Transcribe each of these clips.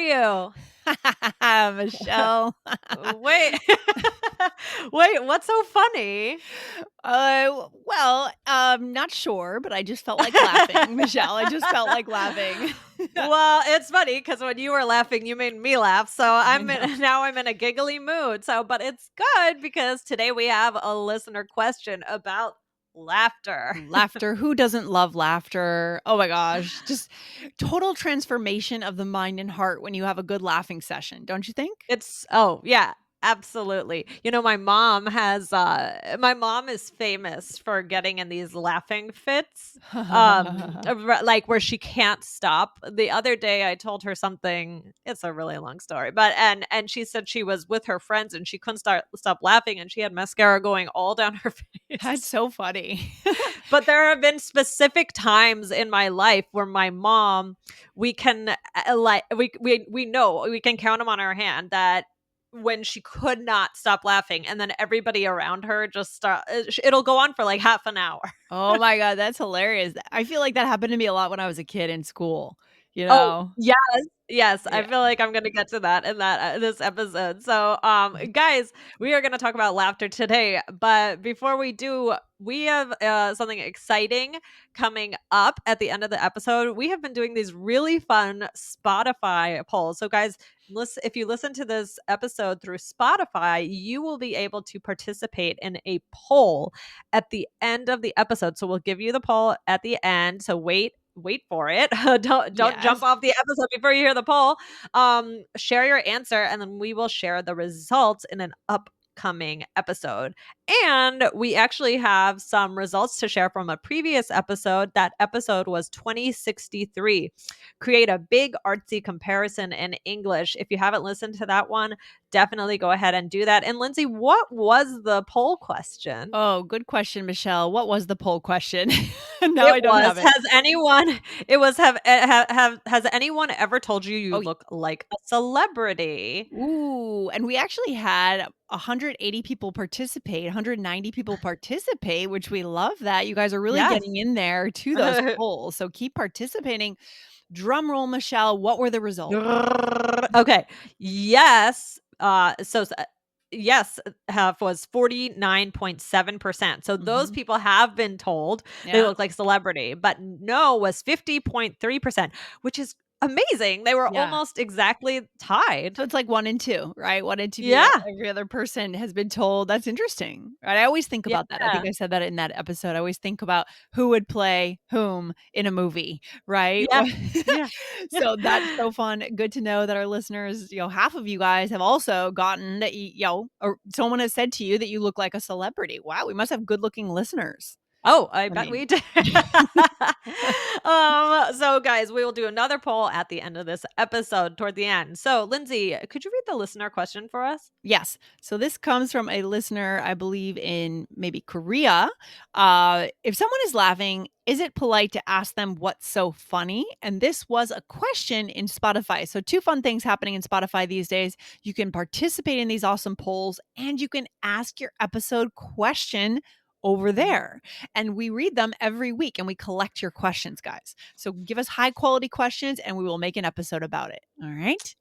you? Michelle. Wait. Wait, what's so funny? Not sure, but I just felt like laughing, Michelle. I just felt like laughing. Well, it's funny because when you were laughing, you made me laugh. So I know. now I'm in a giggly mood. But it's good because today we have a listener question about laughter. Laughter. Who doesn't love laughter? Oh my gosh. Just total transformation of the mind and heart when you have a good laughing session, don't you think? Yeah, absolutely. My mom is famous for getting in these laughing fits, like where she can't stop. The other day I told her something, it's a really long story, but and she said she was with her friends and she couldn't stop laughing and she had mascara going all down her That's face. so funny. But there have been specific times in my life where my mom, we can like we know we can count them on our hand that when she could not stop laughing and then everybody around her just start it'll go on for like half an hour. Oh my god, that's hilarious. I feel like that happened to me a lot when I was a kid in school, you Oh, know? yes. Yes, I Yeah. feel like I'm gonna get to that in this episode. Guys, we are gonna talk about laughter today, but before we do, we have something exciting coming up at the end of the episode. We have been doing these really fun Spotify polls. So, guys, listen, if you listen to this episode through Spotify, you will be able to participate in a poll at the end of the episode. So, we'll give you the poll at the end. So, wait for it. Don't jump Yes. off the episode before you hear the poll. Share your answer and then we will share the results in an upcoming episode. And we actually have some results to share from a previous episode. That episode was 2063. Create a big artsy comparison in English. If you haven't listened to that one, definitely go ahead and do that. And Lindsay, what was the poll question? Oh, good question, Michelle. What was the poll question? No, It I don't was, have it. has anyone ever told you you Oh, look like a celebrity? ooh, and we actually had 180 people participate, 190 people participate, which we love that. You guys are really Yes. getting in there to those polls, so keep participating. Drum roll, Michelle, what were the results? Okay. Yes, yes, half was 49.7%. So those Mhm. people have been told they Yeah, look like celebrity, but no was 50.3%, which is amazing. They were yeah. almost exactly tied. So it's like 1 and 2, right? 1 and 2 people, Yeah. every other person has been told. That's interesting, right? I always think about that. I think Yeah. I said that in that episode. I always think about who would play whom in a movie, right? Yeah. Yeah. Yeah. So that's so fun. Good to know that our listeners, half of you guys have also gotten that, or someone has said to you that you look like a celebrity. Wow, we must have good-looking listeners. Oh, I I bet mean we did. So guys, we will do another poll at the end of this episode toward the end. So, Lindsay, could you read the listener question for us? Yes. So this comes from a listener, I believe in maybe Korea. If someone is laughing, is it polite to ask them what's so funny? And this was a question in Spotify. So, two fun things happening in Spotify these days. You can participate in these awesome polls and you can ask your episode question over there. And we read them every week and we collect your questions, guys. So, give us high quality questions and we will make an episode about it. All right.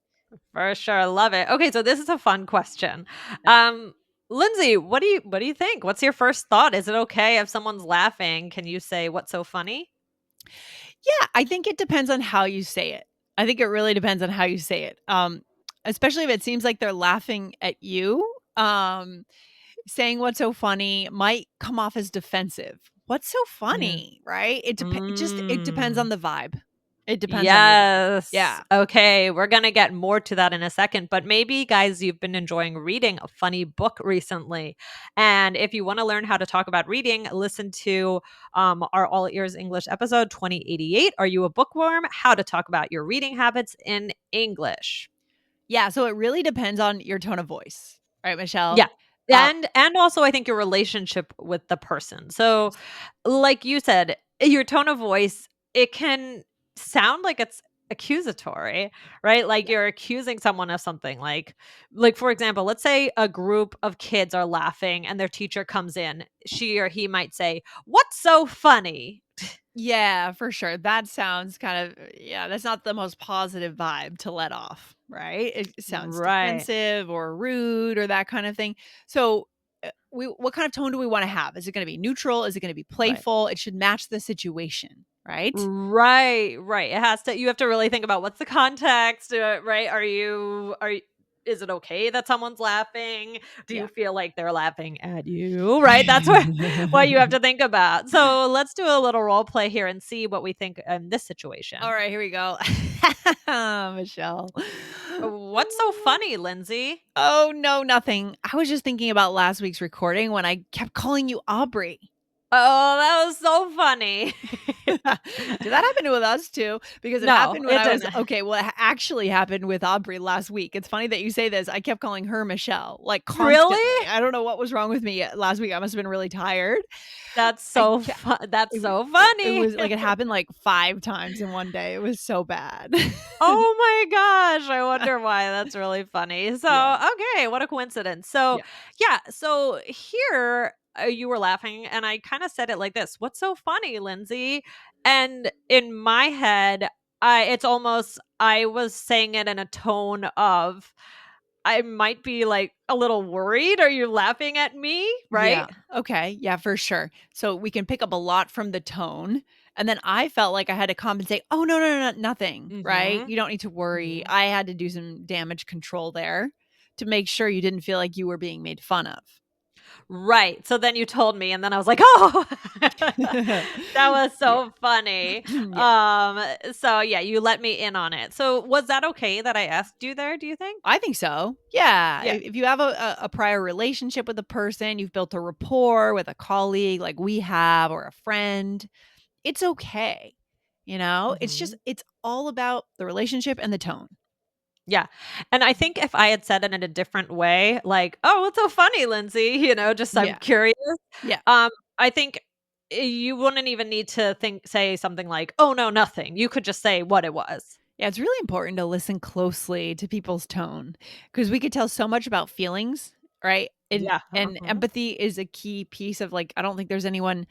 For sure, love it. Okay, so this is a fun question. Yeah. Um, Lindsay, what do you think? What's your first thought? Is it okay if someone's laughing? Can you say what's so funny? Yeah, I think it depends on how you say it. I think it really depends on how you say it. Especially if it seems like they're laughing at you. Saying what's so funny might come off as defensive. What's so Yeah. funny, right? It depends Mm. on the vibe. It depends on the vibe. Yes. Yeah. Okay, we're gonna get more to that in a second, but maybe, guys, you've been enjoying reading a funny book recently. And if you want to learn how to talk about reading, listen to our All Ears English episode 2088. Are you a bookworm? How to talk about your reading habits in English. Yeah, so it really depends on your tone of voice. Right, Yeah. Michelle? Uh, And also I think your relationship with the person. So, like you said, your tone of voice, it can sound like it's accusatory, right? Like yeah. you're accusing someone of something like for example, let's say a group of kids are laughing and their teacher comes in. She or he might say, "What's so funny?" Yeah, for sure. That sounds kind of yeah, that's not the most positive vibe to let off, right? It sounds Right, defensive or rude or that kind of thing. So, we what kind of tone do we wanna have? Is it gonna be neutral? Is it gonna be right. playful? It should match the situation, right? Right, right. It has to you have to really think about what's the context, right? Is it okay that someone's laughing? Do you Yeah. feel like they're laughing at you? Right? That's where what you have to think about. So let's do a little role play here and see what we think in this situation. Alright, here we go. Michelle. What's so funny, Lindsay? Oh, no, nothing. I was just thinking about last week's recording when I kept calling you Aubrey. Oh, that was so funny. Did that happen with us too? Because it No, happened when it I was didn't. okay, well, it actually happened with Aubrey last week. It's funny that you say this. I kept calling her Michelle, like, constantly. Really? I don't know what was wrong with me last week. I must have been really tired. I ke That's it w so it funny. was like, it happened, like, 5 times in one day. It was so bad. Oh my gosh, I wonder why, that's really funny. Yeah, So, okay, what a coincidence. So, yeah, yeah, so here, you were laughing and I kinda said it like this, "What's so funny, Lindsay?" And in my head, I was saying it in a tone of, I might be, like, a little worried, "Are you laughing at me?" Right? yeah. Okay, yeah, for sure. So we can pick up a lot from the tone, and then I felt like I had to compensate, "Oh, no, no, no, nothing, right? Mhm, You don't need to worry." mhm. I had to do some damage control there to make sure you didn't feel like you were being made fun of. Right, so then you told me, and then I was like, "Oh." That was Yeah. so funny. Yeah. So yeah, you let me in on it. So was that okay that I asked you there, do you think? I think so. Yeah, Yeah. if you have a prior relationship with a person, you've built a rapport with a colleague like we have or a friend, it's okay, you know? It's just Mhm. it's all about the relationship and the tone. Yeah, and I think if I had said it in a different way, like, "Oh, what's so funny, Lindsay?" Just I'm Yeah. curious, Yeah. I think you wouldn't even need to say something like, "Oh, no, nothing." You could just say what it was. Yeah, it's really important to listen closely to people's tone because we could tell so much about feelings, right? Yeah, And mhm. empathy is a key piece of like I don't think there's anyone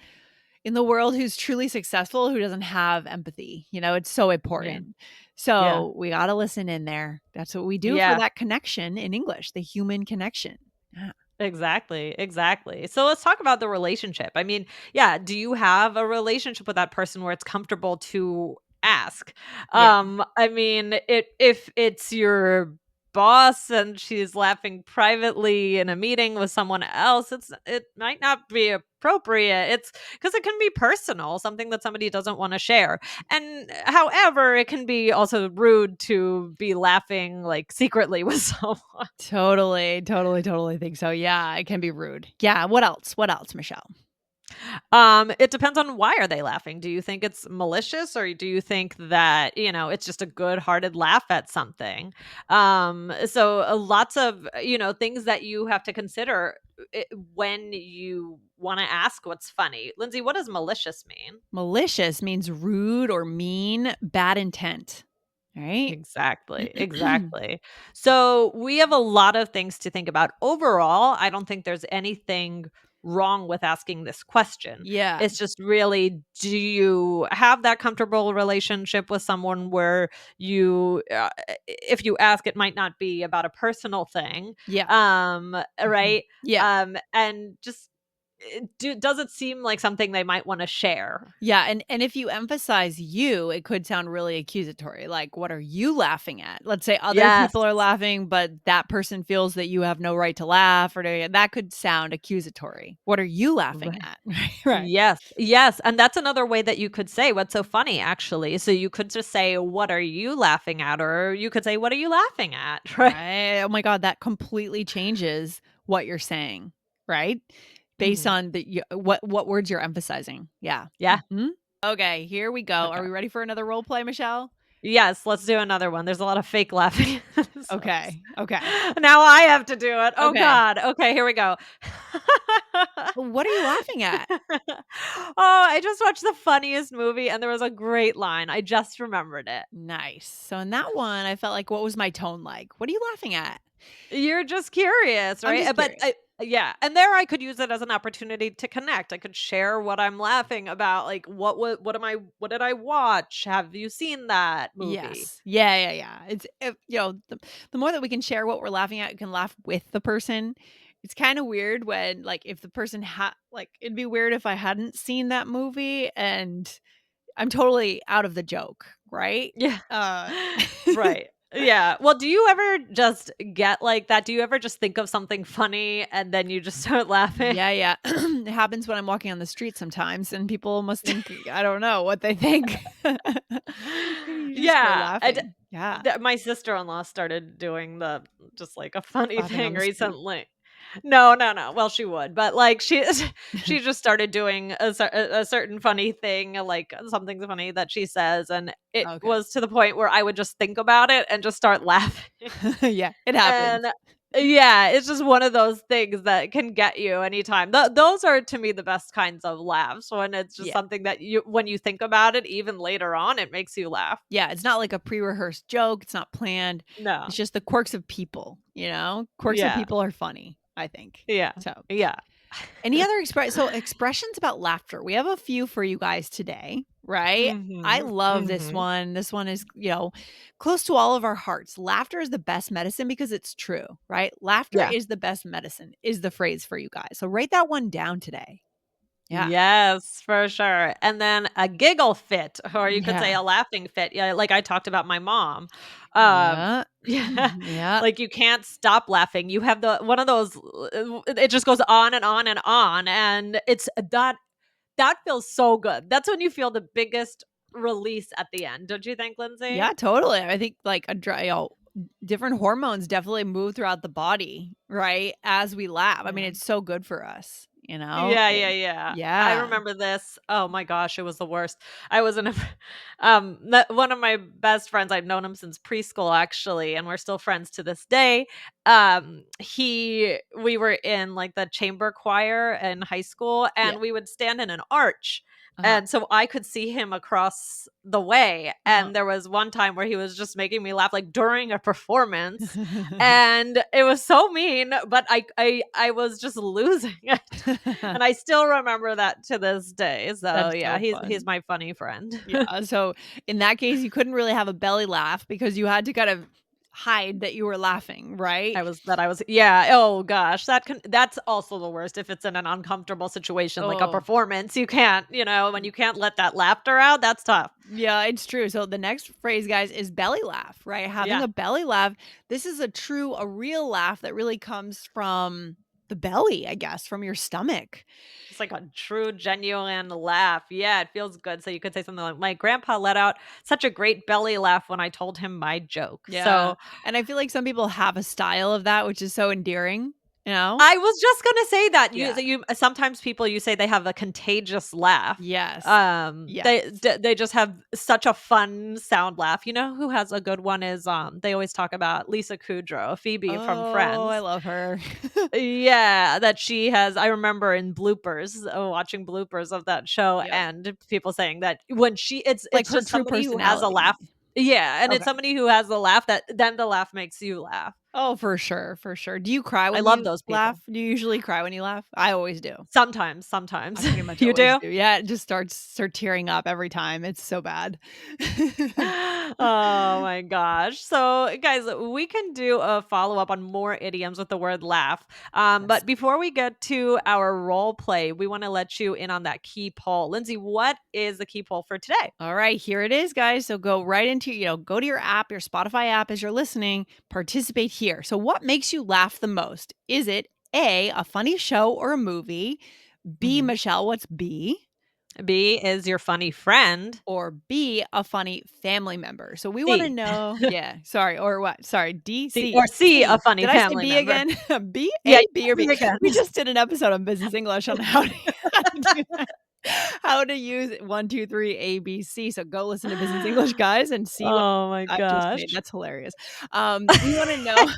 in the world who's truly successful who doesn't have empathy. You know, it's so Yeah, important. yeah. So we got to listen in there. That's what we do for Yeah. that connection in English, the human connection. Yeah. Exactly, exactly. So let's talk about the relationship. I mean, yeah, do you have a relationship with that person where it's comfortable to ask? Yeah. I mean, if it's your boss and she's laughing privately in a meeting with someone else, it might not be appropriate. It's because it can be personal, something that somebody doesn't want to share. And however, it can be also rude to be laughing like secretly with someone. Totally, totally, totally think so. Yeah, it can be rude. Yeah. What else? What else, Michelle? It depends on why are they laughing. Do you think it's malicious or do you think that, it's just a good-hearted laugh at something? Lots of, things that you have to consider when you want to ask what's funny. Lindsay, what does malicious mean? Malicious means rude or mean, bad intent. Right? Exactly, exactly. So we have a lot of things to think about. Overall, I don't think there's anything wrong with asking this question. Yeah. It's just really, do you have that comfortable relationship with someone where if you ask, it might not be about a personal thing, Yeah. Mhm. right? Yeah. And just does it seem like something they might want to share? Yeah, and if you emphasize "you," it could sound really accusatory, like, "What are you laughing at?" Let's say other Yes. people are laughing, but that person feels that you have no right to laugh or to that could sound accusatory. "What are you laughing at?" Right. Yes, yes, and that's another way that you could say, "What's so funny?" actually. So you could just say, "What are you laughing at?" Or you could say, "What are you laughing at?" Right? Right? Oh my god, that completely changes what you're saying, right? Based Mhm. on the what words you're emphasizing. Yeah. Yeah, Mhm. Okay, here we go. Are okay. we ready for another role play, Michelle? Yes, let's do another one. There's a lot of fake laughing. So Okay, okay, now I have to do it. Oh okay. god. Okay, here we go. What are you laughing at? Oh, I just watched the funniest movie and there was a great line. I just remembered it. Nice. So in that one, I felt like, what was my tone like? What are you laughing at? You're just curious, I'm right? just But curious. Yeah, and there I could use it as an opportunity to connect. I could share what I'm laughing about, like, what did I watch? Have you seen that movie? Yes. Yeah, yeah, yeah. It's the more that we can share what we're laughing at, you can laugh with the person. It's kinda weird when, like, if the person it'd be weird if I hadn't seen that movie and I'm totally out of the joke, right? Yeah. Uh Right. Yeah. Well, do you ever just get like that? Do you ever just think of something funny and then you just start laughing? Yeah, yeah. It happens when I'm walking on the street sometimes, and people must think I don't know what they think. You just start Yeah. laughing. Yeah. My sister-in-law started doing the just like a funny Laughing on thing the street. recently. No, no, no. Well, she would, but like she she just started doing a certain funny thing, like something funny that she says, and it Okay. was to the point where I would just think about it and just start laughing. Yeah, it happens. And yeah, it's just one of those things that can get you anytime. Those are to me the best kinds of laughs when it's just Yeah. something that you when you think about it even later on, it makes you laugh. Yeah, it's not like a pre-rehearsed joke, it's not planned. It's No. just the quirks of people, you know? Quirks of Yeah. people are funny, I think. Yeah. So, Yeah. any other expressions about laughter? We have a few for you guys today, right? I Mhm. love this Mhm. one. This one is, close to all of our hearts. Laughter is the best medicine because it's true, right? Laughter Yeah. is the best medicine is the phrase for you guys. So write that one down today. Yeah. Yes, for sure. And then a giggle fit, or you could say Yeah. a laughing fit. Yeah, like I talked about my mom. Yeah. Yeah, Yeah. like you can't stop laughing. You have the one of those. It just goes on and on and on, and it's that feels so good. That's when you feel the biggest release at the end, don't you think, Lindsay? Yeah, totally. I think like different hormones definitely move throughout the body, right? As we laugh. I mean, Yeah. it's so good for us, you know? Yeah, yeah, yeah. I Yeah. remember this. Oh my gosh, it was the worst. I was in a one of my best friends, I've known him since preschool actually, and we're still friends to this day. He we were in like the chamber choir in high school Yeah. and we would stand in an arch. Uh-huh. And so I could see him across the way. Uh-huh. And there was one time where he was just making me laugh like during a performance. And it was so mean, but I was just losing it. And I still remember that to this day. So, That's yeah, so he's fun. my funny friend. Yeah, so in that case, you couldn't really have a belly laugh because you had to kind of hide that you were laughing, right? I was yeah, oh gosh, that's also the worst if it's in an uncomfortable situation like a Oh, performance. You can't, when you can't let that laughter out, that's tough. yeah, it's true. So the next phrase, guys, is belly laugh, right? Having Yeah. a belly laugh. This is a real laugh that really comes from the belly, I guess, from your stomach. It's like a true genuine laugh. Yeah, it feels good. So you could say something like my grandpa let out such a great belly laugh when I told him my joke. Yeah. So And I feel like some people have a style of that, which is so endearing, you know? I was just gonna say that Yeah. you sometimes people you say they have a contagious laugh. Yes. Yes. They just have such a fun sound laugh. You know who has a good one is they always talk about Lisa Kudrow, Phoebe from Oh, I Friends. love her. Yeah, that she has I remember in bloopers, watching bloopers of that show Yep. and people saying that when Like it's her just true somebody who has a laugh. personality. Yeah, and it's Okay. somebody who has a laugh that then the laugh makes you laugh. Oh, for sure, for sure. Do you cry I when love you those laugh? people. Do you usually cry when you laugh? I always do. Sometimes, sometimes. I pretty much You always do? do. Yeah, it just start tearing up every time. It's so bad. Oh my gosh. So, guys, we can do a follow up on more idioms with the word laugh. Yes. But before we get to our role play, we want to let you in on that key poll. Lindsay, what is the key poll for today? All right, here it is, guys. So go right into, go to your app, your Spotify app as you're listening, participate here. So, what makes you laugh the most? Is it a funny show or a movie? B, Mhm. Michelle, what's B? B is your funny friend. Or B, a funny family member. So we want to C. know, yeah, sorry, or what? Sorry, D, C C, or C, a C. funny Did I say family B member. again? B, Yeah, A, B, or B? B again. We just did an episode on business English on how to, how to do that. How to use 1, 2, 3, A, B, C. So go listen to Business English, guys, and see what Oh my I just made. gosh. That's hilarious. We want to know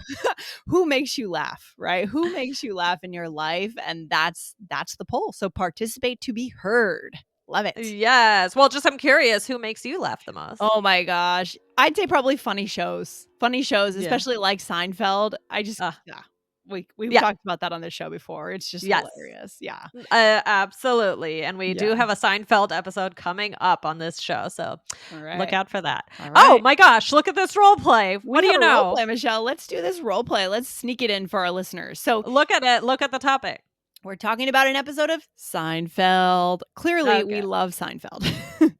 who makes you laugh, right? Who makes you laugh in your life? And that's the poll. So participate to be heard. Love it. Yes. Well, just I'm curious, who makes you laugh the most? Oh my gosh. I'd say probably funny shows. Funny shows, Yeah. especially like Seinfeld. Uh, Yeah. We've Yeah. talked about that on the show before. It's just Yes. hilarious. Yeah. Absolutely, and we Yeah. do have a Seinfeld episode coming up on this show, so All look right. out for that. All Oh right. my gosh, look at this role play. What We do have you a role know? play, Michelle. Let's do this role play. Let's sneak it in for our listeners. So, Look at it, look at the topic. we're talking about an episode of Seinfeld. Clearly, we Okay. love Seinfeld.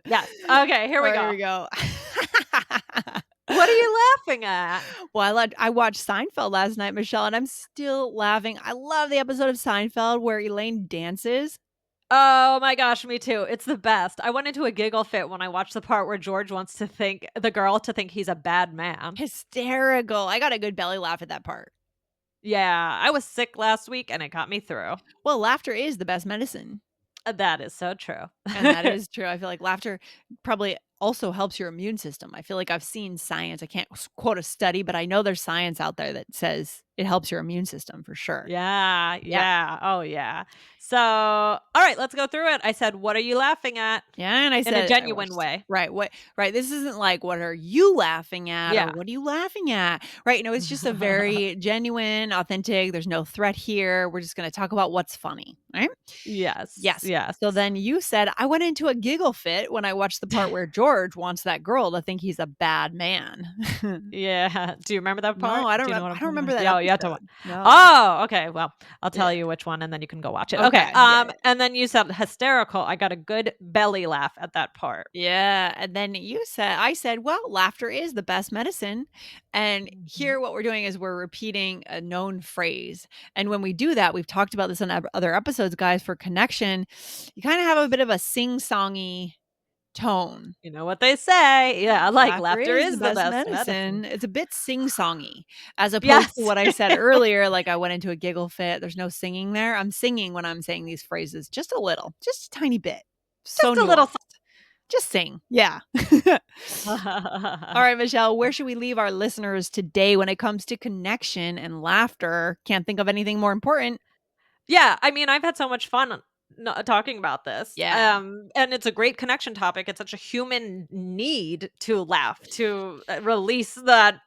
Yes. Okay, here All we right, here go. we go. What are you laughing at? Well, I watched Seinfeld last night, Michelle, and I'm still laughing. I love the episode of Seinfeld where Elaine dances. Oh my gosh, me too. It's the best. I went into a giggle fit when I watched the part where George wants to think the girl to think he's a bad man. Hysterical. I got a good belly laugh at that part. Yeah, I was sick last week and it got me through. Well, laughter is the best medicine. That is so true. And that is true. I feel like laughter probably also helps your immune system. I feel like I've seen science. I can't quote a study, but I know there's science out there that says it helps your immune system for sure. Yeah, Yeah. yeah. Oh, yeah. So, all right, let's go through it. I said, "What are you laughing at?" Yeah, and I In a said I genuine watched way. right, what right, this isn't like, "What are you laughing at?" or Yeah. "What are you laughing at?" Right, no, it's just a very genuine, authentic, there's no threat here, we're just gonna talk about what's funny, right? Yes, Yes. yes. So then you said, "I went into a giggle fit when I watched the part where George wants that girl to think he's a bad man." Yeah. Do you remember that No, part? Do you know what I'm I don't talking remember about? that Yeah, oh, you have to wa episode. No. Oh, okay, well, I'll tell Yeah. you which one and then you can go watch it. Okay, Okay, yeah, yeah. and then you said hysterical. I got a good belly laugh at that part. Yeah, and then I said, "Well, laughter is the best medicine." And Mhm. here what we're doing is we're repeating a known phrase. And when we do that, we've talked about this on other episodes, guys, for connection, you kind of have a bit of a sing-songy tone. You know what they say. Yeah, like Laughter laughter is the is the best best medicine. medicine. It's a bit sing-songy as opposed to Yes. what I said earlier, like I went into a giggle fit. There's no singing there. I'm singing when I'm saying these phrases just a little, just a tiny bit. So Just a little nuanced. Just sing. Yeah. All right, Michelle, where should we leave our listeners today when it comes to connection and laughter? Can't think of anything more important. Yeah, I mean, I've had so much fun talking about this. Yeah. And it's a great connection topic. It's such a human need to laugh, to release that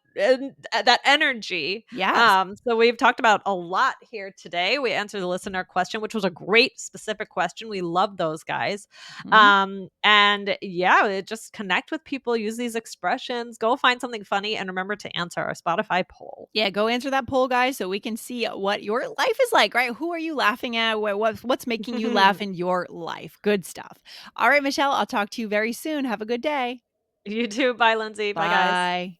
energy. Yes. So we've talked about a lot here today. We answered the listener question, which was a great specific question. We love those guys. Mhm. And yeah, just connect with people, use these expressions, go find something funny, and remember to answer our Spotify poll. Yeah, go answer that poll, guys, so we can see what your life is like, right? Who are you laughing at? What's making you laugh in your life? Good stuff. All right, Michelle, I'll talk to you very soon. Have a good day. You too. Bye, Lindsay. Bye, guys. Bye.